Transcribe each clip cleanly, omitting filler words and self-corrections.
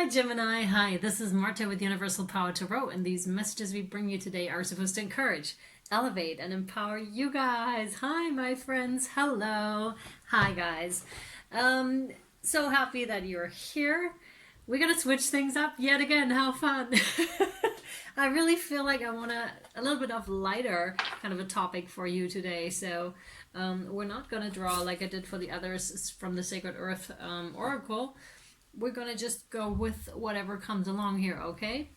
Hi Gemini, hi, this is Marta with Universal Power Tarot, and these messages we bring you today are supposed to encourage, elevate, and empower you guys. Hi my friends, hello. Hi guys. So happy that you're here. We're gonna switch things up yet again. How fun. I really feel like I want a little bit of lighter kind of a topic for you today. So we're not gonna draw like I did for the others from the Sacred Earth Oracle. We're gonna just go with whatever comes along here, okay?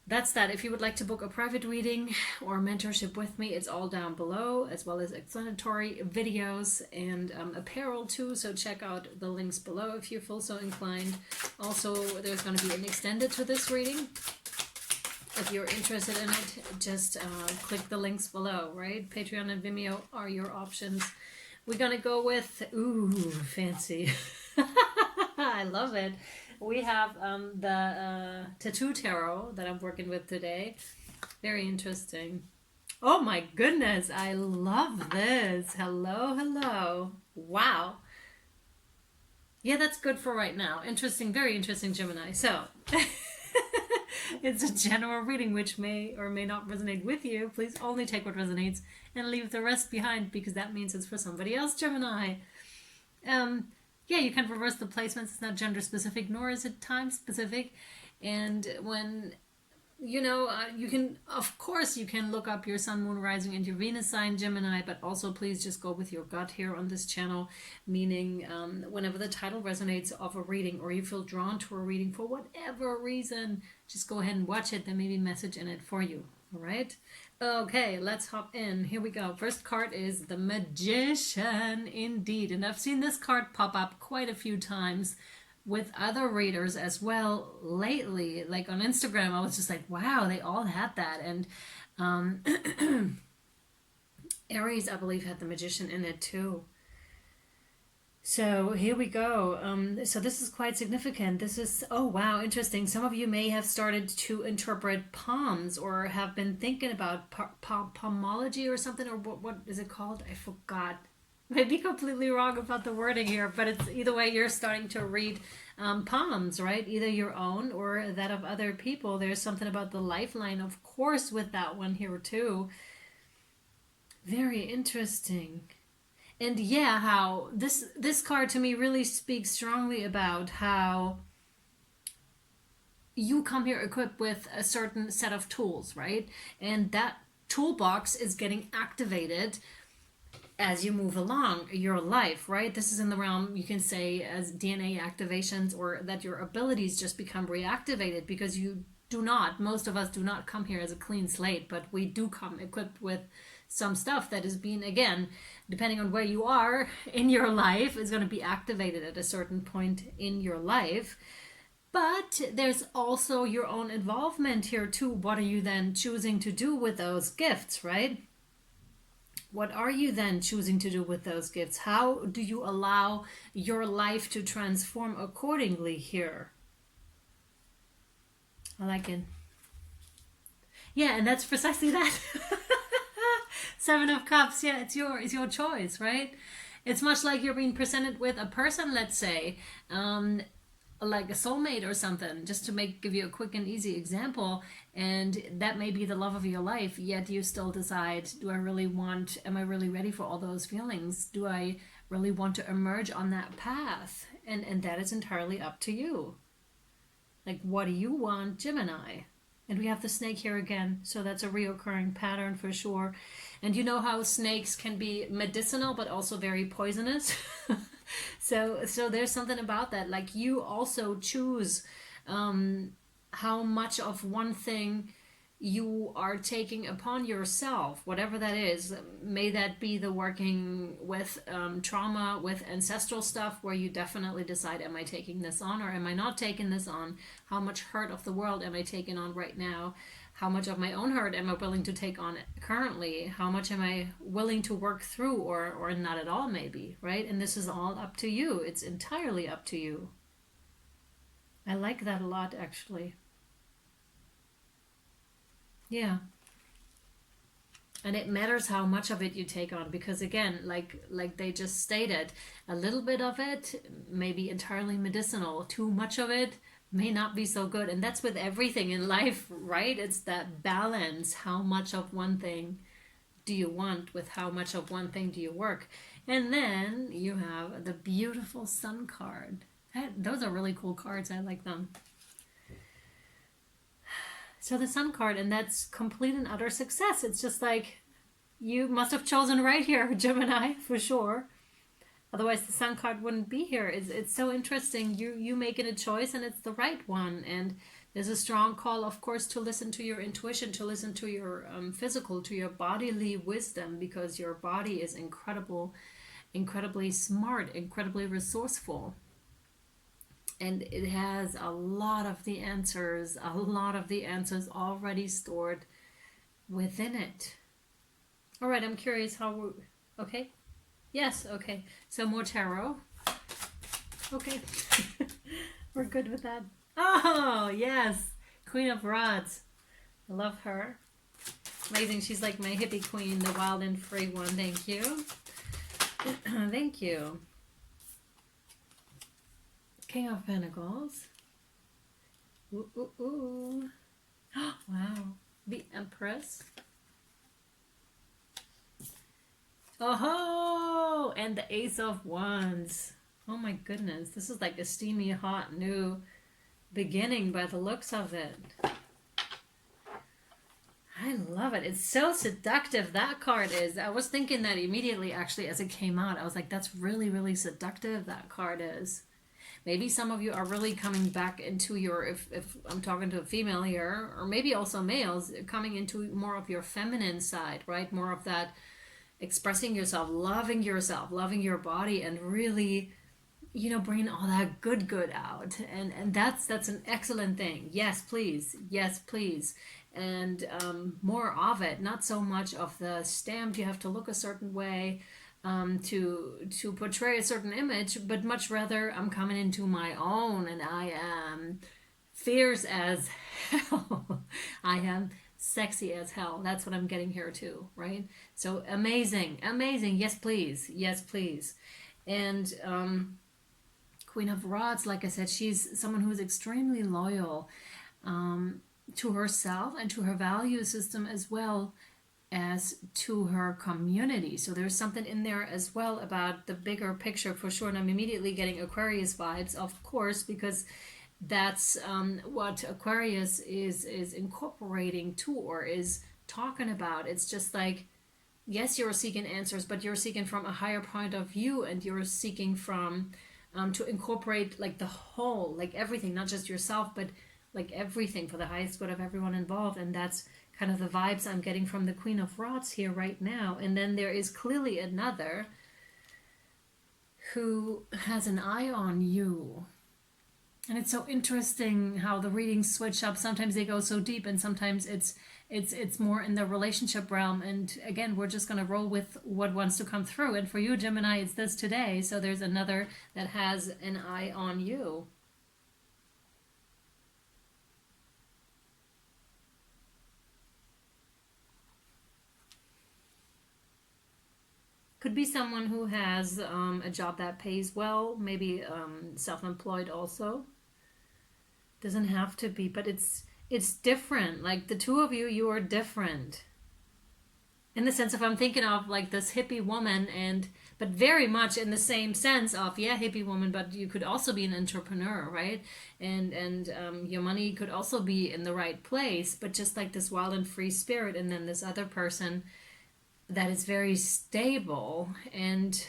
That's that. If you would like to book a private reading or mentorship with me, it's all down below, as well as explanatory videos and apparel too. So check out the links below if you feel so inclined. Also, there's going to be an extended to this reading. If you're interested in it, just click the links below, right? Patreon and Vimeo are your options. We're going to go with, ooh, fancy. I love it. We have the tattoo tarot that I'm working with today. Very interesting. Oh my goodness, I love this. Hello, hello. Wow. Yeah, that's good for right now. Interesting, very interesting, Gemini. So, it's a general reading which may or may not resonate with you. Please only take what resonates and leave the rest behind, because that means it's for somebody else, Gemini. Yeah, you can reverse the placements. It's not gender specific, nor is it time specific. And when, you can, of course, you can look up your sun, moon, rising, and your Venus sign, Gemini, but also please just go with your gut here on this channel, meaning whenever the title resonates of a reading or you feel drawn to a reading for whatever reason, just go ahead and watch it. There may be a message in it for you. All right. Okay, let's hop in. Here we go. First card is the Magician, indeed. And I've seen this card pop up quite a few times with other readers as well lately. Like on Instagram, I was just like, wow, they all had that. And Aries, I believe, had the Magician in it too. So here we go. So this is quite significant. This is, oh wow, interesting. Some of you may have started to interpret palms or have been thinking about palmology or something, or what is it called? I forgot. Maybe completely wrong about the wording here, but it's either way you're starting to read palms, right? Either your own or that of other people. There's something about the lifeline, of course, with that one here too. Very interesting. And yeah, how this card to me really speaks strongly about how you come here equipped with a certain set of tools, right? And that toolbox is getting activated as you move along your life, right? This is in the realm, you can say, as DNA activations, or that your abilities just become reactivated, because you do not, most of us do not come here as a clean slate, but we do come equipped with some stuff that is being, again, depending on where you are in your life, is going to be activated at a certain point in your life. But there's also your own involvement here too. What are you then choosing to do with those gifts, right? What are you then choosing to do with those gifts? How do you allow your life to transform accordingly here? I like it. Yeah, and that's precisely that. Seven of Cups, yeah, it's your choice, right? It's much like you're being presented with a person, let's say, like a soulmate or something, just to give you a quick and easy example, and that may be the love of your life, yet you still decide, am I really ready for all those feelings? Do I really want to emerge on that path? And that is entirely up to you. Like, what do you want, Gemini? And we have the snake here again, so that's a reoccurring pattern for sure. And you know how snakes can be medicinal, but also very poisonous. So there's something about that. Like, you also choose how much of one thing you are taking upon yourself, whatever that is. May that be the working with trauma, with ancestral stuff, where you definitely decide, am I taking this on or am I not taking this on? How much hurt of the world am I taking on right now? How much of my own hurt am I willing to take on currently? How much am I willing to work through, or not at all, maybe, right? And this is all up to you. It's entirely up to you. I like that a lot, actually. Yeah. And it matters how much of it you take on, because again, like they just stated, a little bit of it may be entirely medicinal. Too much of it may not be so good. And that's with everything in life, right? It's that balance. How much of one thing do you want, with how much of one thing do you work? And then you have the beautiful Sun card. Those are really cool cards. I like them. So the Sun card, and that's complete and utter success. It's just like, you must have chosen right here, Gemini, for sure. Otherwise, the Sun card wouldn't be here. It's so interesting. You making a choice, and it's the right one. And there's a strong call, of course, to listen to your intuition, to listen to your physical, to your bodily wisdom, because your body is incredibly smart, incredibly resourceful. And it has a lot of the answers already stored within it. All right, I'm curious how okay? Yes, okay. So more tarot. Okay. We're good with that. Oh, yes. Queen of Rods. I love her. Amazing. She's like my hippie queen, the wild and free one. Thank you. Thank you. King of Pentacles. Ooh, ooh, ooh. Wow. The Empress. Oh, and the Ace of Wands. Oh my goodness. This is like a steamy, hot, new beginning by the looks of it. I love it. It's so seductive, that card is. I was thinking that immediately, actually, as it came out. I was like, that's really, really seductive, that card is. Maybe some of you are really coming back into your, if I'm talking to a female here, or maybe also males, coming into more of your feminine side, right? More of that expressing yourself, loving your body, and really, you know, bringing all that good out. And that's an excellent thing. Yes, please. Yes, please. And more of it, not so much of the stamped, you have to look a certain way, to portray a certain image, but much rather, I'm coming into my own, and I am fierce as hell. I am sexy as hell. That's what I'm getting here too, right? So amazing. Yes, please. Yes, please. And Queen of Rods, like I said, she's someone who's extremely loyal to herself and to her value system, as well as to her community. So there's something in there as well about the bigger picture, for sure. And I'm immediately getting Aquarius vibes, of course, because that's what Aquarius is incorporating to, or is talking about. It's just like, yes, you're seeking answers, but you're seeking from a higher point of view, and you're seeking from to incorporate like the whole, like everything, not just yourself, but like everything, for the highest good of everyone involved. And that's kind of the vibes I'm getting from the Queen of Rods here right now. And then there is clearly another who has an eye on you. And it's so interesting how the readings switch up. Sometimes they go so deep, and sometimes it's more in the relationship realm. And again, we're just going to roll with what wants to come through. And for you, Gemini, it's this today. So there's another that has an eye on you. Could be someone who has a job that pays well, maybe self-employed also. Doesn't have to be, but it's different. Like the two of you, you are different. In the sense of, I'm thinking of like this hippie woman, but very much in the same sense of, yeah, hippie woman, but you could also be an entrepreneur, right? And your money could also be in the right place, but just like this wild and free spirit. And then this other person that is very stable. And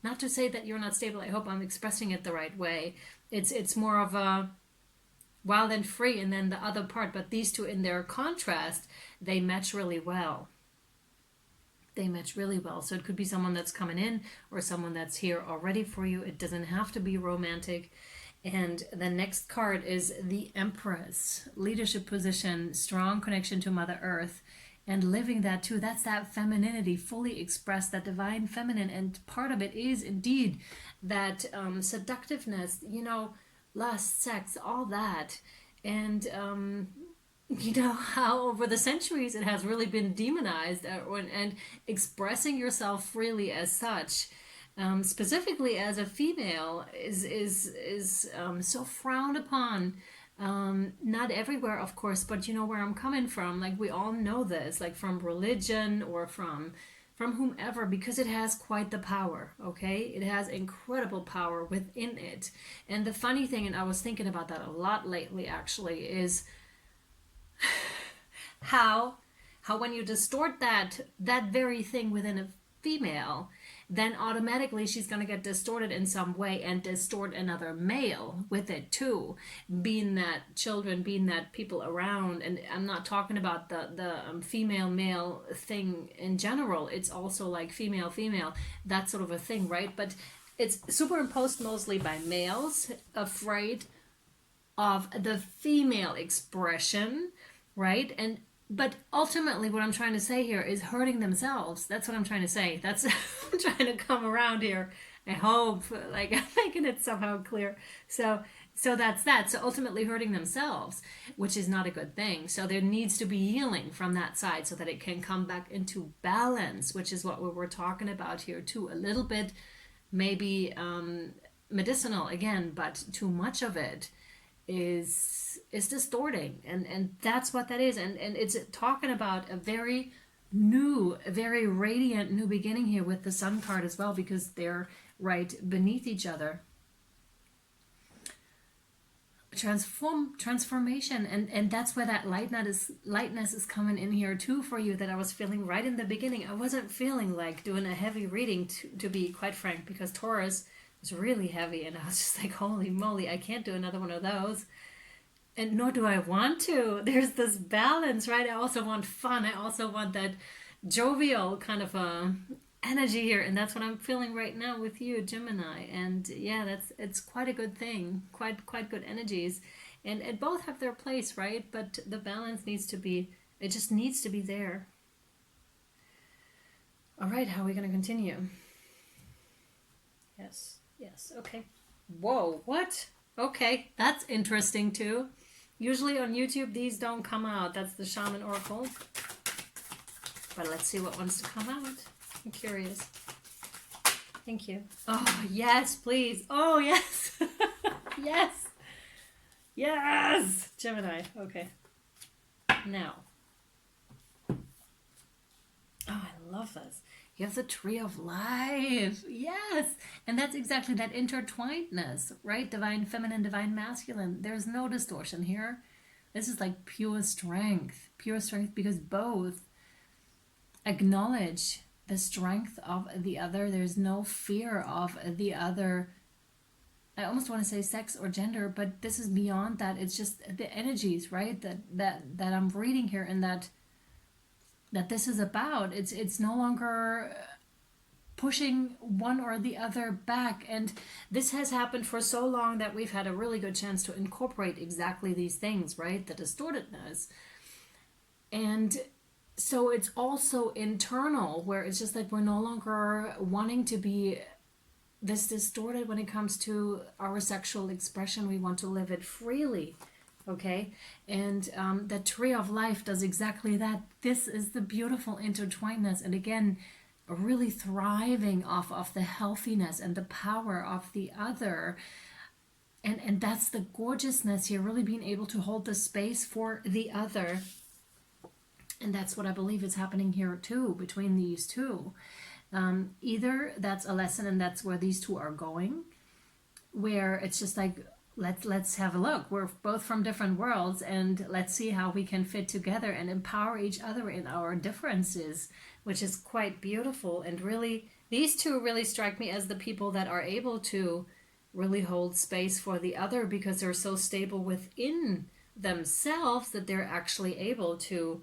not to say that you're not stable, I hope I'm expressing it the right way. It's more of a wild and free, and then the other part, but these two in their contrast, they match really well. They match really well. So it could be someone that's coming in, or someone that's here already for you. It doesn't have to be romantic. And the next card is the Empress. Leadership position, strong connection to Mother Earth, and living that too. That's that femininity, fully expressed, that divine feminine. And part of it is indeed that seductiveness, you know, lust, sex, all that. And you know how over the centuries it has really been demonized, and expressing yourself freely as such, specifically as a female, is so frowned upon. Not everywhere, of course, but you know where I'm coming from. Like, we all know this, like from religion or from whomever, because it has quite the power. Okay, it has incredible power within it. And the funny thing, and I was thinking about that a lot lately actually, is how when you distort that very thing within a female, then automatically she's going to get distorted in some way and distort another male with it too, being that children, being that people around. And I'm not talking about the female male thing in general, it's also like female female, that sort of a thing, right? But it's superimposed mostly by males afraid of the female expression, right? And but ultimately what I'm trying to say here is hurting themselves. That's what I'm trying to say. That's I'm trying to come around here. I hope, like, I'm making it somehow clear. So that's that. So ultimately hurting themselves, which is not a good thing. So there needs to be healing from that side so that it can come back into balance, which is what we were talking about here too. A little bit maybe medicinal again, but too much of it is distorting, and that's what that is. And it's talking about a very new, a very radiant new beginning here with the sun card as well, because they're right beneath each other. Transformation, and that's where that lightness is coming in here too for you, that I was feeling right in the beginning. I wasn't feeling like doing a heavy reading, to be quite frank, because Taurus was really heavy, and I was just like, holy moly, I can't do another one of those. And nor do I want to. There's this balance, right? I also want fun. I also want that jovial kind of energy here, and that's what I'm feeling right now with you, Gemini. And yeah, it's quite a good thing. Quite good energies, and both have their place, right? But the balance needs to be. It just needs to be there. All right, how are we going to continue? Yes, okay. Whoa, what? Okay, that's interesting too. Usually on YouTube, these don't come out. That's the Shaman Oracle. But let's see what wants to come out. I'm curious. Thank you. Oh, yes, please. Oh, yes. Yes. Yes. Gemini. Okay. Now. Oh, I love this. You have the Tree of Life. Yes. And that's exactly that intertwinedness, right? Divine feminine, divine masculine. There's no distortion here. This is like pure strength. Pure strength, because both acknowledge the strength of the other. There's no fear of the other. I almost want to say sex or gender, but this is beyond that. It's just the energies, right? That I'm reading here, and that this is about. It's no longer pushing one or the other back. And this has happened for so long that we've had a really good chance to incorporate exactly these things, right? The distortedness. And so it's also internal, where it's just like we're no longer wanting to be this distorted when it comes to our sexual expression. We want to live it freely. Okay, and the Tree of Life does exactly that. This is the beautiful intertwinedness, and again, really thriving off of the healthiness and the power of the other. And that's the gorgeousness here, really being able to hold the space for the other. And that's what I believe is happening here too, between these two. Either that's a lesson, and that's where these two are going, where it's just like, let's have a look. We're both from different worlds, and let's see how we can fit together and empower each other in our differences, which is quite beautiful. And really, these two really strike me as the people that are able to really hold space for the other, because they're so stable within themselves that they're actually able to,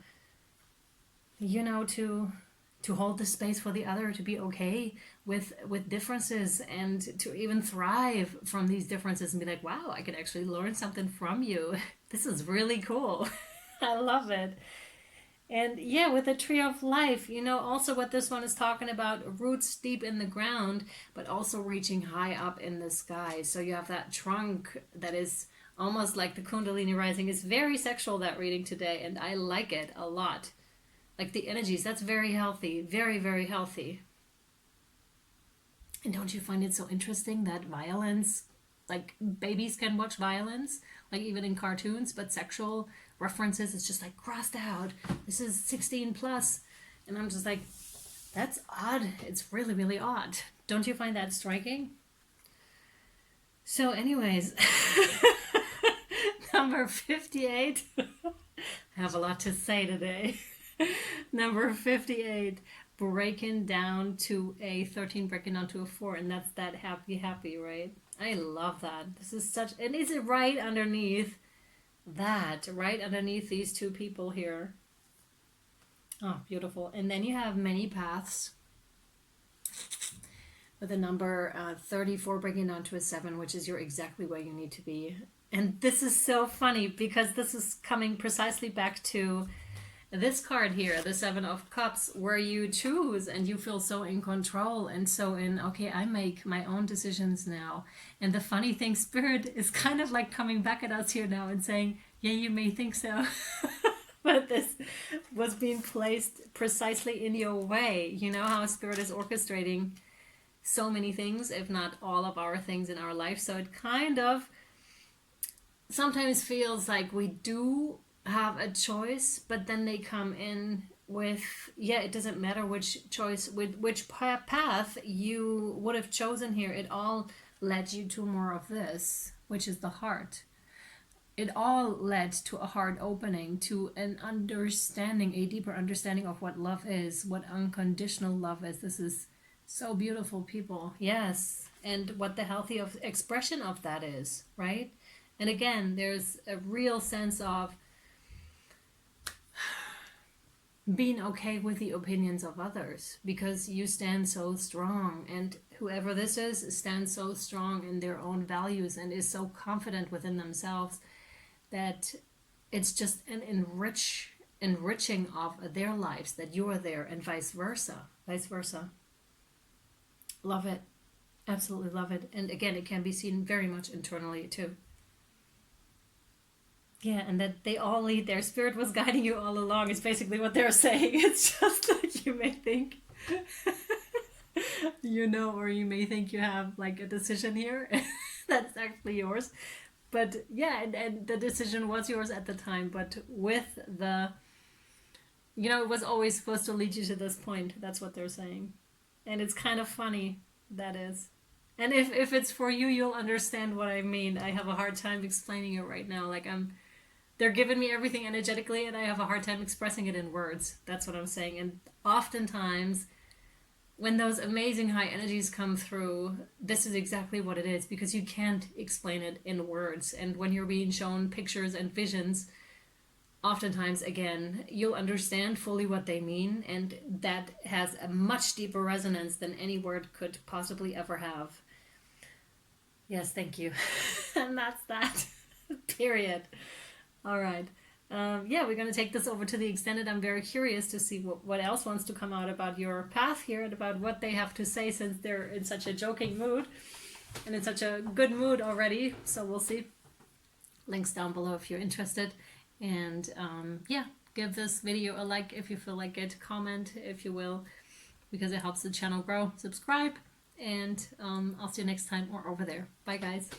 to hold the space for the other, to be okay with differences, and to even thrive from these differences and be like, wow, I can actually learn something from you. This is really cool. I love it. And yeah, with the Tree of Life, also what this one is talking about, roots deep in the ground, but also reaching high up in the sky. So you have that trunk that is almost like the Kundalini rising. It's very sexual, that reading today, and I like it a lot. Like the energies, that's very healthy, very, very healthy. And don't you find it so interesting that violence like babies can watch violence, like even in cartoons, but sexual references, it's just like crossed out. This is 16 plus. And I'm just like, that's odd. It's really, really odd. Don't you find that striking? So anyways, number 58. I have a lot to say today. Number 58, breaking down to a 13, breaking down to a 4, and that's that happy, happy, right? I love that. This is such, and is it right underneath that, right underneath these two people here? Oh, beautiful. And then you have many paths with the number 34 breaking down to a 7, which is you're exactly where you need to be. And this is so funny because this is coming precisely back to this card here, the 7 of Cups, where you choose and you feel so in control and so in, okay, I make my own decisions now. And the funny thing, Spirit is kind of like coming back at us here now and saying, yeah, you may think so. But this was being placed precisely in your way. You know how Spirit is orchestrating so many things, if not all of our things in our life. So it kind of sometimes feels like we do have a choice, but then they come in with, yeah, it doesn't matter which choice, which path you would have chosen here. It all led you to more of this, which is the heart. It all led to a heart opening, to an understanding, a deeper understanding of what love is, what unconditional love is. This is so beautiful, people. Yes. And what the healthy expression of that is, right? And again, there's a real sense of being okay with the opinions of others because you stand so strong, and whoever this is stands so strong in their own values and is so confident within themselves that it's just an enriching of their lives that you are there, and vice versa. Love it. Absolutely love it. And again, it can be seen very much internally too. Yeah, and that they all lead, their spirit was guiding you all along is basically what they're saying. It's just like you may think, you know, or you may think you have like a decision here that's actually yours. But yeah, and the decision was yours at the time, but with the, you know, it was always supposed to lead you to this point. That's what they're saying. And it's kind of funny, that is. And if it's for you, you'll understand what I mean. I have a hard time explaining it right now. Like they're giving me everything energetically and I have a hard time expressing it in words. That's what I'm saying. And oftentimes when those amazing high energies come through, this is exactly what it is, because you can't explain it in words. And when you're being shown pictures and visions, oftentimes, again, you'll understand fully what they mean, and that has a much deeper resonance than any word could possibly ever have. Yes, thank you. And that's that. Period. All right. Yeah, we're going to take this over to the extended. I'm very curious to see what else wants to come out about your path here and about what they have to say, since they're in such a joking mood and in such a good mood already. So we'll see. Links down below if you're interested. And yeah, give this video a like if you feel like it. Comment if you will, because it helps the channel grow. Subscribe, and I'll see you next time or over there. Bye, guys.